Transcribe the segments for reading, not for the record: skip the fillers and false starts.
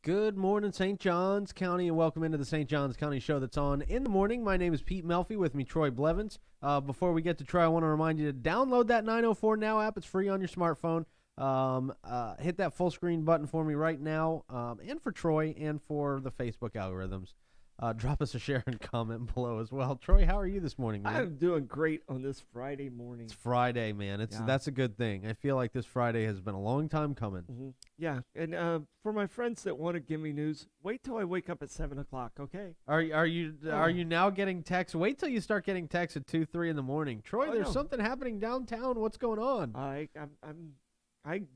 Good morning, St. Johns County, and welcome into the St. Johns County show that's on in the morning. My name is Pete Melfi, with me, Troy Blevins. Before we get to Troy, I want to remind you to download that 904 Now app. It's free on your smartphone. Hit that full screen button for me right now, and for Troy and for the Facebook algorithms. Drop us a share and comment below as well. Troy, how are you this morning, man? I'm doing great on this Friday morning. It's Friday, man. That's a good thing. I feel like this Friday has been a long time coming. Yeah, and for my friends that want to give me news, wait till I wake up at 7 o'clock. Okay. Are you now getting texts? Wait till you start getting texts at 2-3 in the morning. Troy, there's something happening downtown. What's going on? I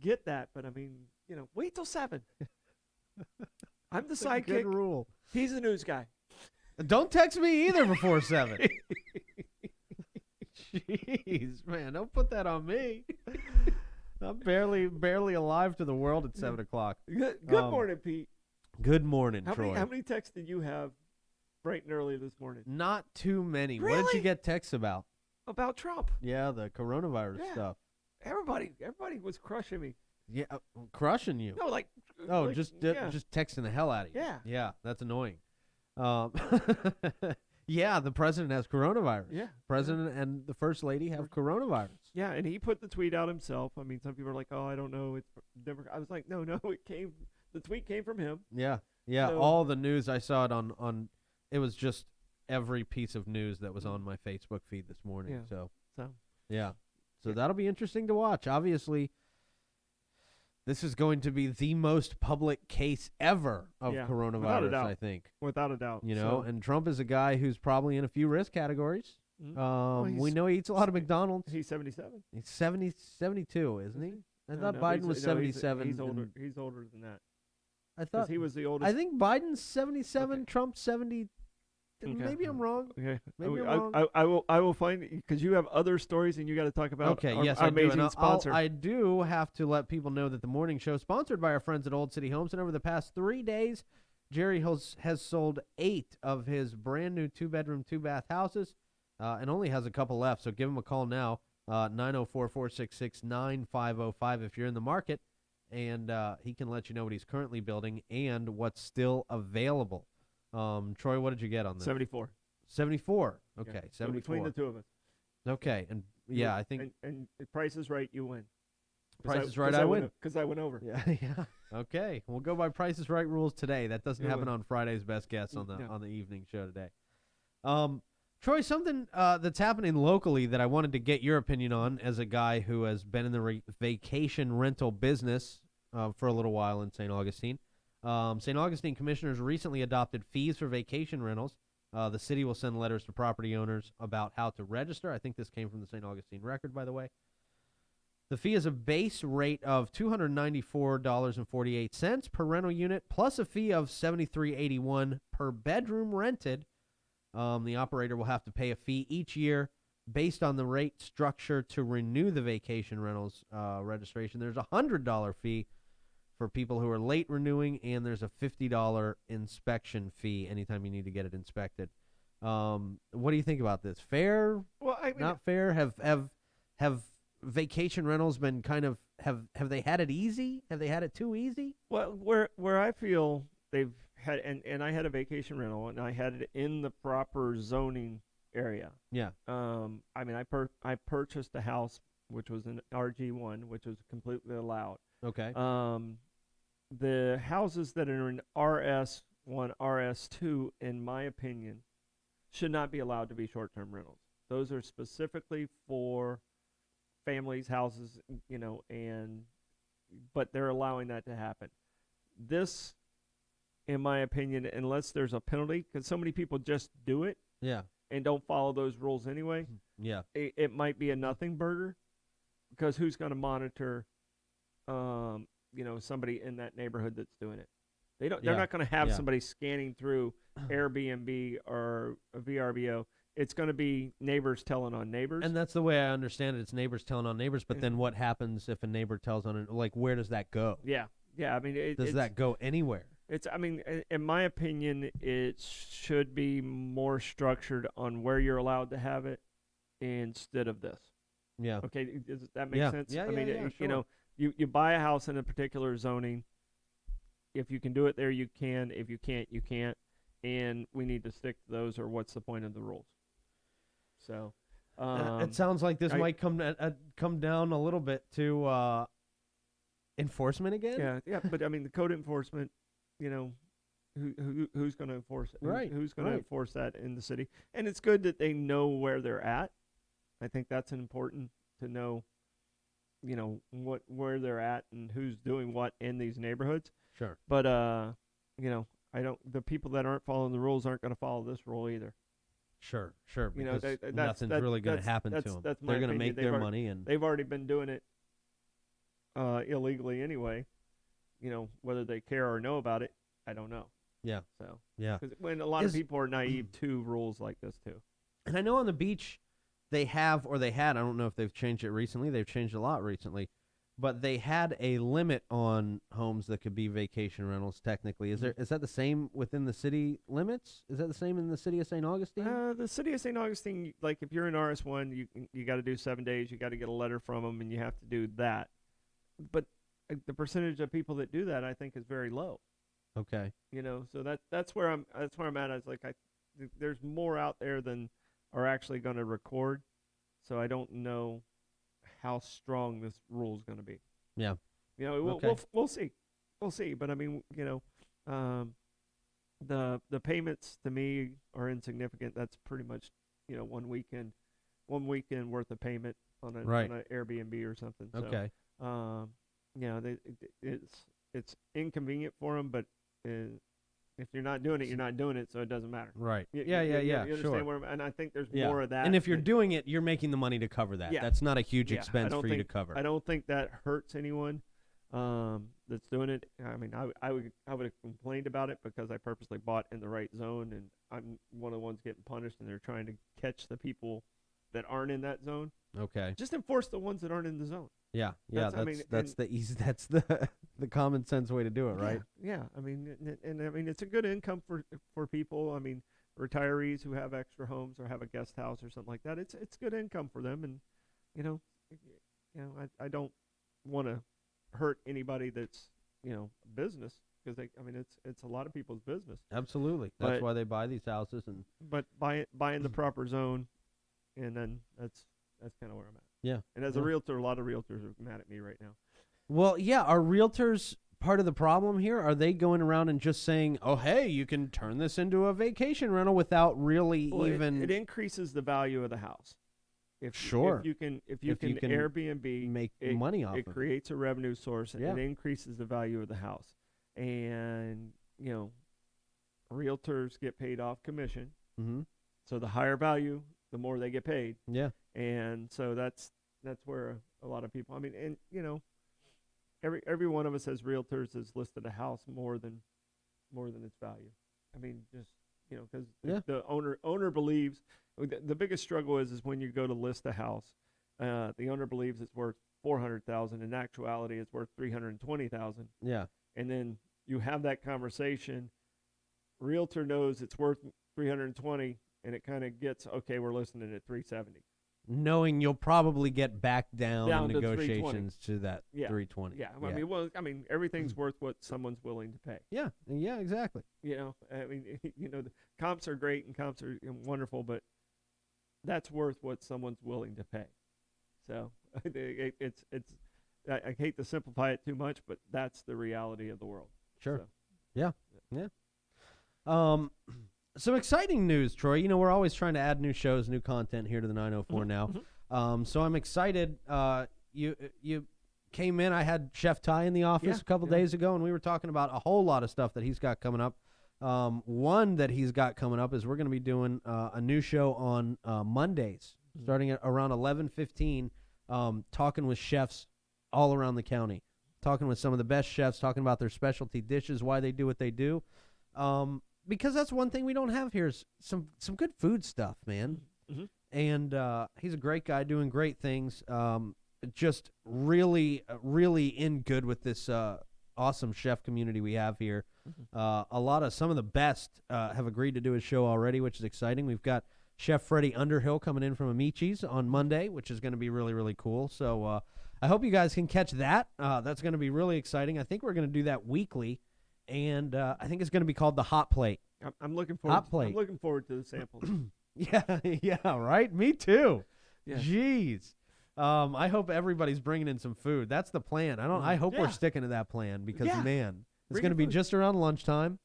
get that, but I mean, wait till 7. I'm the sidekick. Good rule. He's the news guy. Don't text me either before 7. Jeez, man, don't put that on me. I'm barely alive to the world at 7 o'clock. Good morning, Pete. Good morning, How Troy. How many texts did you have bright and early this morning? Not too many. Really? What did you get texts about? About Trump. Yeah, the coronavirus stuff. Everybody was crushing me. Yeah, crushing you. No, like just texting the hell out of you. Yeah, that's annoying. Yeah, the president has coronavirus. Yeah, president and the first lady have coronavirus. Yeah, and he put the tweet out himself. I mean, some people are like, "Oh, I don't know." It's never. I was like, "No, the tweet came from him." Yeah. So, all the news I saw it on. It was just every piece of news that was on my Facebook feed this morning. Yeah. So that'll be interesting to watch. Obviously, this is going to be the most public case ever of coronavirus, I think. Without a doubt. And Trump is a guy who's probably in a few risk categories. We know he eats a lot of McDonald's. He's 77. He's 72, isn't he? I thought Biden was 77. He's older. He's older than that. I thought he was the oldest. I think Biden's 77, Okay. Trump's 70. Okay. Maybe I'm wrong. Okay. Maybe I'm wrong. I will find, because you have other stories and you got to talk about. Okay, our, yes, our I do. amazing And sponsor. I do have to let people know that the morning show is sponsored by our friends at Old City Homes, and over the past 3 days, Jerry has sold 8 of his brand new 2-bedroom, 2-bath houses, and only has a couple left. So give him a call now, 904-466-9505 if you're in the market, and he can let you know what he's currently building and what's still available. Troy, what did you get on this? 74. 74. Okay, Yeah. 74. So between the two of us. Okay, and I think And the Price is Right, you win. Price is Right, I win. Because I went over. Yeah. Okay, we'll go by Price is Right rules today. That doesn't happen on Friday's Best Guess on the No. on the evening show today. Troy, something that's happening locally that I wanted to get your opinion on as a guy who has been in the vacation rental business for a little while in St. Augustine. St. Augustine commissioners recently adopted fees for vacation rentals. The city will send letters to property owners about how to register. I think this came from the St. Augustine Record, by the way. The fee is a base rate of $294.48 per rental unit, plus a fee of $73.81 per bedroom rented. The operator will have to pay a fee each year based on the rate structure to renew the vacation rentals registration. There's a $100 fee for people who are late renewing, and there's a $50 inspection fee anytime you need to get it inspected. What do you think about this? Fair? Well, I mean, not fair? Have vacation rentals been kind of have they had it easy? Have they had it too easy? well, where I feel they've had, and I had a vacation rental, and I had it in the proper zoning area. Yeah. I mean, I purchased a house which was an RG1, which was completely allowed. Okay. The houses that are in RS1, RS2, in my opinion, should not be allowed to be short-term rentals. Those are specifically for families, houses, but they're allowing that to happen. This, in my opinion, unless there's a penalty, because so many people just do it Yeah. and don't follow those rules anyway, Yeah. it might be a nothing burger, because who's going to monitor somebody in that neighborhood that's doing it? They're not going to have somebody scanning through Airbnb or a VRBO. It's going to be neighbors telling on neighbors. And that's the way I understand it. It's neighbors telling on neighbors. But then what happens if a neighbor tells on it? Like, where does that go? Yeah. I mean, Does that go anywhere? I mean, in my opinion, it should be more structured on where you're allowed to have it instead of this. Yeah. Okay, does that make sense? Yeah, I mean, sure. you buy a house in a particular zoning, if you can do it there, you can. If you can't, you can't. And we need to stick to those, or what's the point of the rules? So, It sounds like this I- might come down a little bit to enforcement again. yeah. But I mean, the code enforcement, you know, who's going to enforce it? Right, Who's going to right. enforce that in the city? And it's good that they know where they're at. I think that's important to know. You know where they're at and who's doing what in these neighborhoods. Sure. But you know, the people that aren't following the rules aren't going to follow this rule either. Sure. You know, Because that's- nothing's that- really going to that's- happen to that's- them. that's my They're going to opinion. make They've their already- money, and They've already been doing it illegally anyway. You know, whether they care or know about it, I don't know. yeah, So, yeah. because when a lot Is- of people are naive to rules like this too. And I know on the beach they have, or they had, I don't know if they've changed it recently. They've changed a lot recently. But they had a limit on homes that could be vacation rentals, technically. Is that the same within the city limits? Is that the same in the city of St. Augustine? The city of St. Augustine, like if you're in RS1, you got to do 7 days. You got to get a letter from them, and you have to do that. But the percentage of people that do that, I think, is very low. Okay. You know, so that's where I'm at. I was like, there's more out there than are actually going to record. So I don't know how strong this rule is going to be. Yeah. You know, Okay. we'll see. But I mean, you know, the payments to me are insignificant. That's pretty much, you know, one weekend worth of payment on Right. on an Airbnb or something. So, Okay. you know, it's inconvenient for them, but if you're not doing it, you're not doing it, so it doesn't matter. Right. You Yeah. understand Sure. where and I think there's Yeah. more of that. And if you're than- doing it, you're making the money to cover that. Yeah. That's not a huge Yeah, I expense don't for you to think- cover. I don't think that hurts anyone that's doing it. I mean, I would have complained about it because I purposely bought in the right zone, and I'm one of the ones getting punished, and they're trying to catch the people that aren't in that zone. Okay. Just enforce the ones that aren't in the zone. Yeah. That's- I mean, That's and- the easy. That's the the common sense way to do it, right? Yeah. I mean, and I mean, it's a good income for people. I mean, retirees who have extra homes or have a guest house or something like that. It's good income for them, and you know, I don't want to hurt anybody that's business because I mean, it's a lot of people's business. Absolutely. That's But- why they buy these houses, and But buy in the proper zone, and then that's kind of where I'm at. yeah. And as Yeah. a realtor, a lot of realtors are mad at me right now. Well, yeah. Are realtors part of the problem here? Are they going around and just saying, "Oh, hey, you can turn this into a vacation rental," without really Well, even it increases the value of the house. Sure. If you can If you can Airbnb, make it, money off it of it? creates a revenue source and Yeah. it increases the value of the house. And realtors get paid off commission. Mm-hmm. So the higher value, the more they get paid. Yeah. And so that's where a lot of people. I mean, and every one of us as realtors has listed a house more than its value. I mean, just because Yeah. the owner believes the biggest struggle is when you go to list a house, the owner believes it's worth 400,000. In actuality, it's worth 320,000. Yeah. And then you have that conversation. Realtor knows it's worth 320, and it kind of gets okay. We're listing it at 370. Knowing you'll probably get back down Down in to 320. negotiations to that Yeah. 320. Yeah, I mean, everything's worth what someone's willing to pay. Yeah. Yeah. Exactly. I mean, the comps are great and comps are wonderful, but that's worth what someone's willing to pay. So it's I hate to simplify it too much, but that's the reality of the world. Sure. So, Yeah. Some exciting news, Troy. We're always trying to add new shows, new content here to the 904 now. So I'm excited. You came in. I had Chef Ty in the office a couple days ago, and we were talking about a whole lot of stuff that he's got coming up. One that he's got coming up is we're going to be doing a new show on Mondays, starting at around 11:15, talking with chefs all around the county, talking with some of the best chefs, talking about their specialty dishes, why they do what they do. Because that's one thing we don't have here is some good food stuff, man. Mhm. And he's a great guy doing great things. Just really, really in good with this awesome chef community we have here. Some of the best have agreed to do his show already, which is exciting. We've got Chef Freddie Underhill coming in from Amici's on Monday, which is going to be really, really cool. So I hope you guys can catch that. That's going to be really exciting. I think we're going to do that weekly. and I think it's going to be called the Hot Plate. I'm looking forward. Hot plate. I'm looking forward to the samples. Yeah, yeah, right. Me too. Yeah. Jeez. I hope everybody's bringing in some food. That's the plan. I hope we're Yeah. sticking to that plan because Yeah. man, it's Bring going to in be food. just around lunchtime.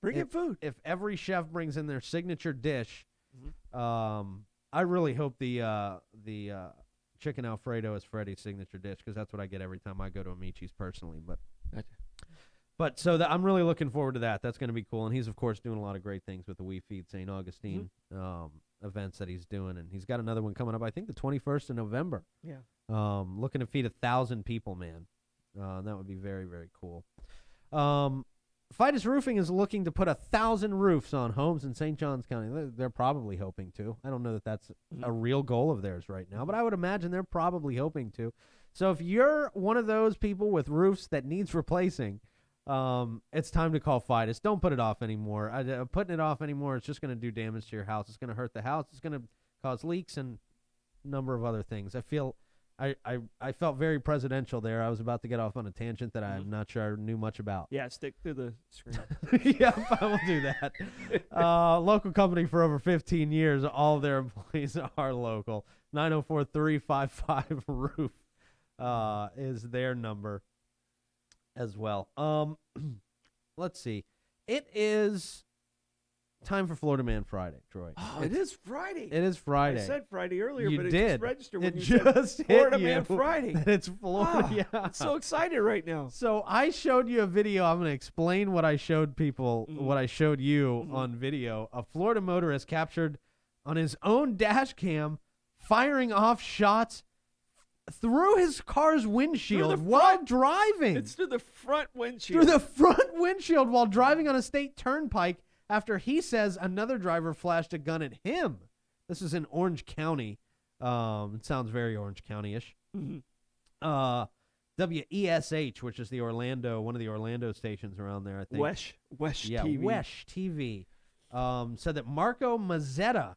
Bring in food. If every chef brings in their signature dish, Mhm. I really hope the chicken Alfredo is Freddy's signature dish because that's what I get every time I go to Amici's personally. But so I'm really looking forward to that. That's going to be cool. And he's of course doing a lot of great things with the We Feed St. Augustine events that he's doing, and he's got another one coming up. I think the 21st of November. Yeah. Looking to feed 1,000 people, man. That would be very, very cool. Fidus Roofing is looking to put 1,000 roofs on homes in St. Johns County. They're probably hoping to. I don't know that that's a real goal of theirs right now, but I would imagine they're probably hoping to. So if you're one of those people with roofs that needs replacing, it's time to call Fidus. Don't put it off anymore. Putting it off anymore, it's just going to do damage to your house. It's going to hurt the house. It's going to cause leaks and a number of other things. I felt very presidential there. I was about to get off on a tangent that I'm not sure I knew much about. Yeah, stick to the screen. Yep, I will do that. Local company for over 15 years. All of their employees are local. 904-355-ROOF is their number as well. Let's see. It is time for Florida Man Friday, Troy. Oh, it is Friday. It is Friday. I said Friday earlier, You but it did. just registered when It you just said hit Florida you Man Friday. that it's Florida. Ah, Yeah. I'm so excited right now. So I showed you a video. I'm going to explain what I showed people, what I showed you on video. A Florida motorist captured on his own dash cam firing off shots through his car's windshield while driving. It's through the front windshield. Through the front windshield while driving on a state turnpike after he says another driver flashed a gun at him. This is in Orange County. It sounds very Orange County-ish. WESH, which is one of the Orlando stations around there, I think. Wesh Yeah, TV. Wesh TV. Said that Marco Mazzetta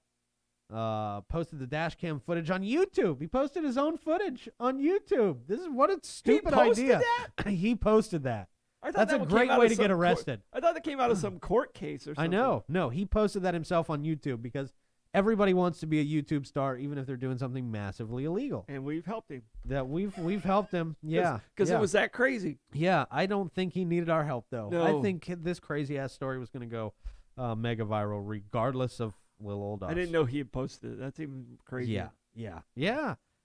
posted the dash cam footage on YouTube. He posted his own footage on YouTube. This is what a stupid idea. He posted that. That's a great way to get arrested. I thought that came out of some court case or something. I know. No, he posted that himself on YouTube because everybody wants to be a YouTube star, even if they're doing something massively illegal. And we've helped him. That we've helped him. Yeah, because it was that crazy. Yeah, I don't think he needed our help though. No. I think this crazy ass story was going to go mega viral, regardless of little old us. I didn't know he had posted it. That's even crazy. Yeah.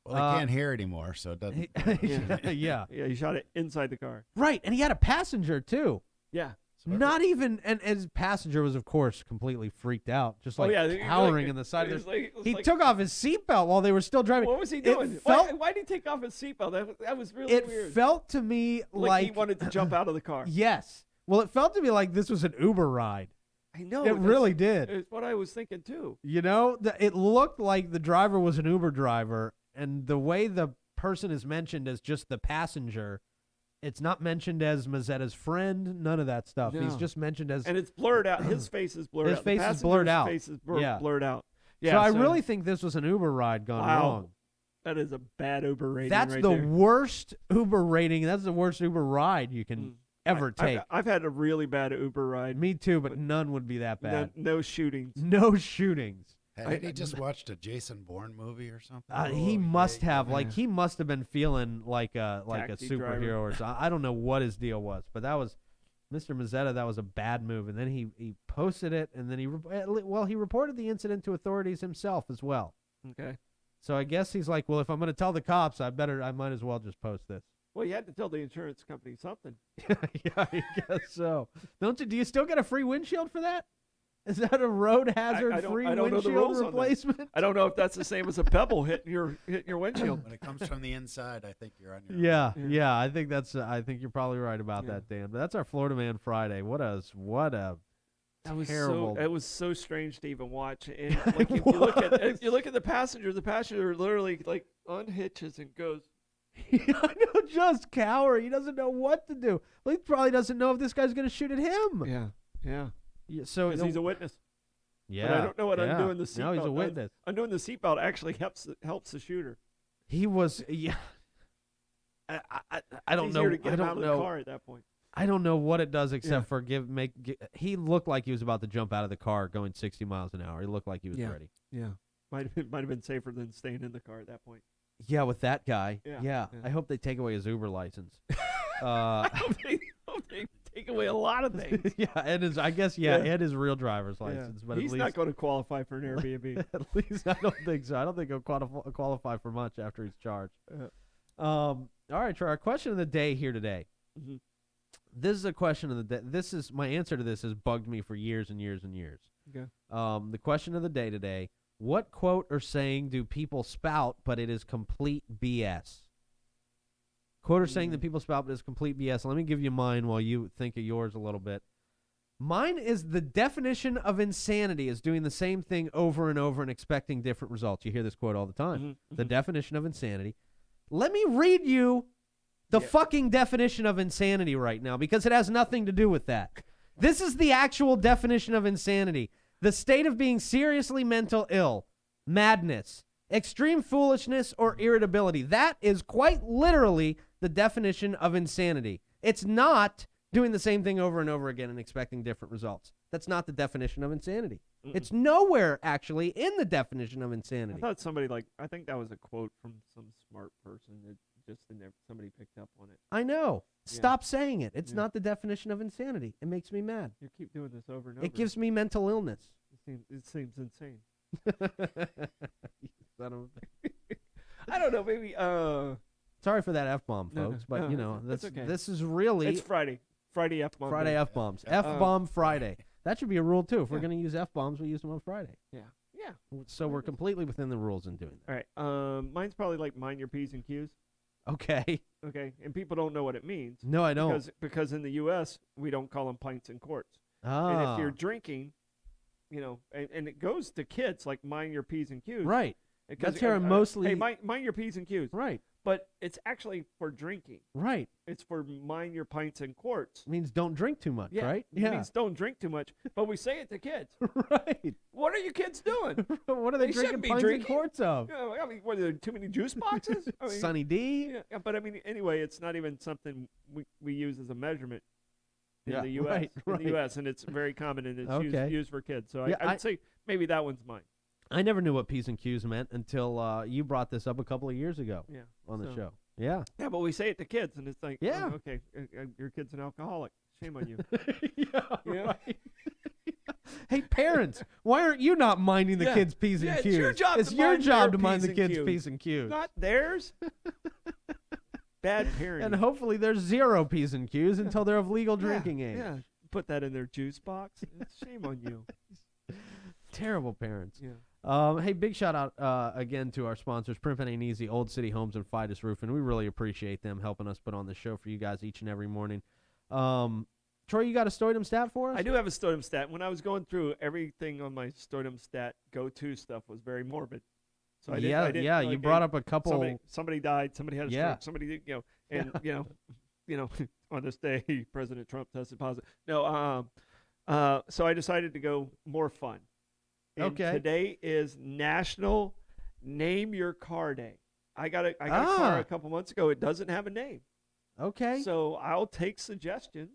Well, I can't hear anymore, so it doesn't. Yeah. Yeah, he shot it inside the car. Right, and he had a passenger too. Yeah. Not even, and his passenger was, of course, completely freaked out, just like cowering in the side of the. He took off his seatbelt while they were still driving. What was he doing? Why did he take off his seatbelt? That was really weird. It felt to me like he wanted to jump out of the car. Yes. Well, it felt to me like this was an Uber ride. I know. It really did. It's what I was thinking too. You know, it looked like the driver was an Uber driver, and the way the person is mentioned as just the passenger. It's not mentioned as Mazzetta's friend. None of that stuff. No. He's just mentioned as. And it's blurred out. His face is blurred out. His face is blurred out. His face is Yeah. blurred out. Yeah. So I really think this was an Uber ride gone wrong. That is a bad Uber rating. That's right the there. worst Uber rating. That's the worst Uber ride you can ever take. I've had a really bad Uber ride. Me too, but none would be that bad. No shootings. No shootings. Had he just watched a Jason Bourne movie or something? He must have. Like, he must have been feeling like a Taxi superhero driver. or something. I don't know what his deal was, but that was Mr. Mazzetta. That was a bad move. And then he posted it, and then he reported the incident to authorities himself as well. Okay. So I guess he's like, well, if I'm going to tell the cops, I might as well just post this. Well, you had to tell the insurance company something. Yeah, I guess so. Don't you? Do you still get a free windshield for that? Is that a road hazard free I don't know the windshield rules on that. replacement? I don't know if that's the same as a pebble hitting your windshield. When it comes from the inside, I think you're on your own. Yeah. I think I think you're probably right about that, Dan. But that's our Florida Man Friday. What a That was terrible. It was so strange to even watch. And like if you look at the passenger literally like unhitches and goes. I know, just cower. He doesn't know what to do. Well, he probably doesn't know if this guy's going to shoot at him. Yeah. So Because he's a witness. Yeah. But I don't know what undoing the seatbelt. No, he's a witness. Undoing the seatbelt actually helps the shooter. He was. Yeah. I don't It's know. easier to get I him don't out of know. the car at that point. I don't know what it does except for he looked like he was about to jump out of the car going 60 miles an hour. He looked like he was ready. Yeah. Might have been safer than staying in the car at that point. Yeah, with that guy. Yeah, Yeah. yeah. I hope they take away his Uber license. I hope they take away a lot of things. Yeah, and his and his real driver's license. But he's at least, not going to qualify for an Airbnb. at least I don't think so. I don't think he'll qualify for much after he's charged. All right, Troy. Our question of the day here today. Mhm. This is a question of the day. This is my answer to this has bugged me for years and years and years. Okay. The question of the day today: what quote or saying do people spout, but it is complete BS? Quote or saying that people spout, but it's complete BS. Let me give you mine while you think of yours a little bit. Mine is the definition of insanity is doing the same thing over and over and expecting different results. You hear this quote all the time. Mhm, The mhm. definition of insanity. Let me read you the fucking definition of insanity right now because it has nothing to do with that. This is the actual definition of insanity. The state of being seriously mental ill, madness, extreme foolishness, or irritability. That is quite literally the definition of insanity. It's not doing the same thing over and over again and expecting different results. That's not the definition of insanity. Mm-mm. It's nowhere actually in the definition of I insanity. thought I think that was a quote from some smart person that just in there, somebody picked up on it. I know. Yeah. Stop saying it. It's Yeah. not the definition of insanity. It makes me mad. You keep doing this over and over. It gives me mental illness. It seems insane. You son of a- I don't know. Maybe. Sorry for that F-bomb, No, no, folks, but no, you know, it's okay. this is really It's Friday. Friday F-bomb. Friday day. F-bombs. F-bomb Friday. That should be a rule, too. If we're Yeah. going to use F-bombs, we use them on Friday. Yeah. Yeah. So we're completely within the rules in doing All right. Mine's probably like mind your P's and Q's. that. Okay. Okay. And people don't know what it means. No, I don't. Because in the U.S., we don't call them pints and quarts. Ah. And if you're drinking, you know, and it goes to kids like mind your P's and Q's. Right. Because, That's where mostly- Hey, mind your P's and Q's. Right. But it's actually for drinking. Right. It's for mind your pints and quarts. It means don't drink too much, Yeah. right? It means don't drink too much. But we say it to kids. Right. What are you kids doing? What are they They drinking shouldn't be pints drinking. and quarts of? I mean, what are there too many juice boxes? I mean, Sunny D? yeah, but I mean, anyway, it's not even something we use as a measurement in Yeah, the U.S. right, In right. the U.S. and it's very common and it's Okay. used for kids. So Yeah, I would say maybe that one's mine. I never knew what P's and Q's meant until you brought this up a couple of years ago Yeah. on the so- show. Yeah. Yeah, but we say it to kids, and it's like, Yeah. oh, okay, your kid's an alcoholic. Shame on you. Yeah, Yeah. right. Hey, parents, why aren't you not minding the Yeah. kids' P's and Yeah, Q's? it's your job It's to your mind job their to mind P's the and kids' Q's. P's and Q's. Not theirs. Bad parenting. And hopefully there's zero P's and Q's until they're of legal Yeah, drinking age. Yeah. Put that in their juice box. It's shame on you. Terrible parents. Yeah. Hey, big shout out again to our sponsors, Primping Ain't Easy, Old City Homes, and Fidus Roofing. We really appreciate them helping us put on the show for you guys each and every morning. Troy, you got a Stoidum stat for us? I do have a Stoidum stat. When I was going through everything on my Stoidum stat go-to stuff was very morbid. So I yeah, didn't, yeah. like, You brought up a couple. Somebody died. Somebody had a Yeah. stroke. Somebody, and on this day, President Trump tested positive. No, so I decided to go more fun. And Okay. Today is National Name Your Car Day. I got a car a couple months ago. It doesn't have a name. Okay. So I'll take suggestions.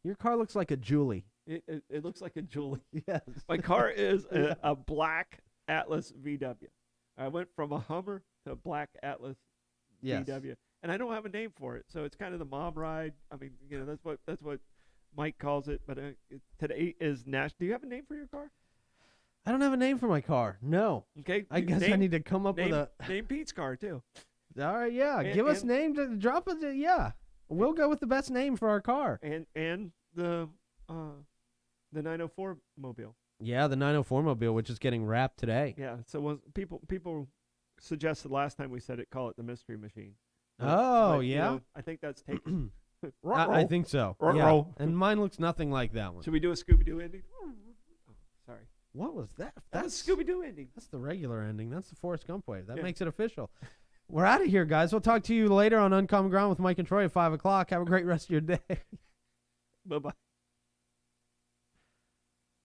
Your car looks like a Julie. It looks like a Julie. Yes. My car is a black Atlas VW. I went from a Hummer to a black Atlas Yes. VW, and I don't have a name for it, so it's kind of the mom ride. I mean, that's what Mike calls it. But today is National. Do you have a name for your car? I don't have a name for my car. No. Okay, I guess I need to come up with name, a. name Pete's car too. All right, yeah. And- Give us and- name to drop it. Yeah, we'll go with the best name for our car. And the 904 mobile. Yeah, the 904 mobile, which is getting wrapped today. Yeah. So people suggested last time we said it, call it the mystery machine. Oh, But, yeah? I think that's taken. I think so. Yeah. Ruh-roh. And mine looks nothing like that one. Should we do a Scooby Doo ending? Oh, sorry. What was that? That was Scooby Doo ending. That's the regular ending. That's the Forrest Gump wave. That Yeah. makes it official. We're out of here, guys. We'll talk to you later on Uncommon Ground with Mike and Troy at 5 o'clock. Have a great rest of your day. Bye bye.